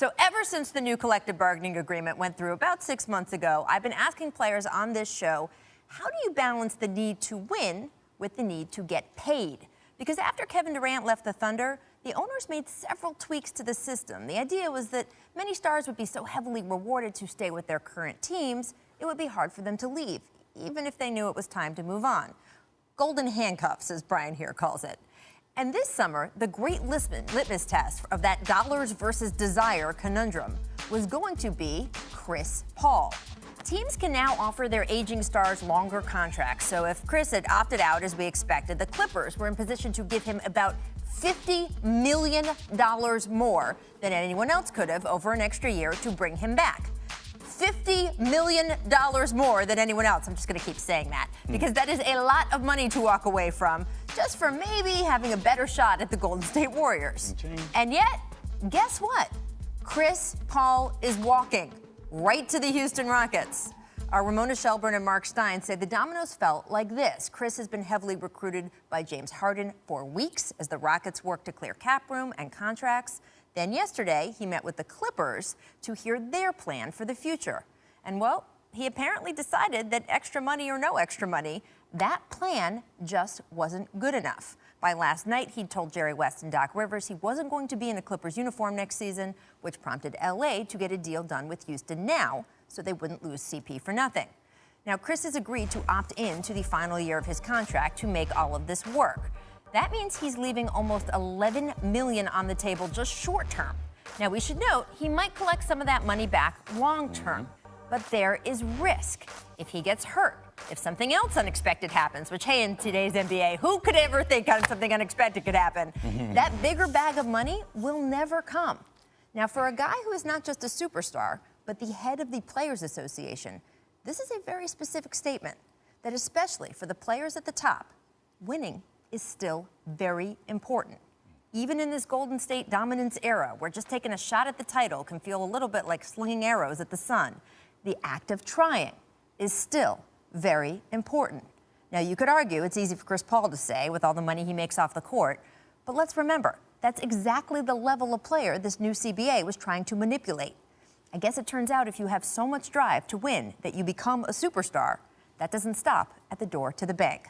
So ever since the new collective bargaining agreement went through about 6 months ago, I've been asking players on this show, how do you balance the need to win with the need to get paid? Because after Kevin Durant left the Thunder, the owners made several tweaks to the system. The idea was that many stars would be so heavily rewarded to stay with their current teams, it would be hard for them to leave, even if they knew it was time to move on. Golden handcuffs, as Brian here calls it. And this summer, the great litmus test of that dollars versus desire conundrum was going to be Chris Paul. Teams can now offer their aging stars longer contracts. So if Chris had opted out, as we expected, the Clippers were in position to give him about $50 million more than anyone else could have over an extra year to bring him back. $50 million more than anyone else. I'm just going to keep saying that because that is a lot of money to walk away from just for maybe having a better shot at the Golden State Warriors. And yet, guess what? Chris Paul is walking right to the Houston Rockets. Our Ramona Shelburne and Mark Stein say the dominoes fell like this. Chris has been heavily recruited by James Harden for weeks as the Rockets work to clear cap room and contracts. Then yesterday, he met with the Clippers to hear their plan for the future. And, well, he apparently decided that extra money or no extra money, that plan just wasn't good enough. By last night, he'd told Jerry West and Doc Rivers he wasn't going to be in a Clippers uniform next season, which prompted L.A. to get a deal done with Houston now so they wouldn't lose CP for nothing. Now, Chris has agreed to opt in to the final year of his contract to make all of this work. That means he's leaving almost $11 million on the table just short term. Now, we should note he might collect some of that money back long term, but there is risk. If he gets hurt, if something else unexpected happens, which, hey, in today's NBA, who could ever think something unexpected could happen? That bigger bag of money will never come. Now, for a guy who is not just a superstar, but the head of the Players Association, this is a very specific statement that especially for the players at the top, winning is still very important. Even in this Golden State dominance era, where just taking a shot at the title can feel a little bit like slinging arrows at the sun, the act of trying is still very important. Now, you could argue it's easy for Chris Paul to say with all the money he makes off the court, but let's remember, that's exactly the level of player this new CBA was trying to manipulate. I guess it turns out if you have so much drive to win that you become a superstar, that doesn't stop at the door to the bank.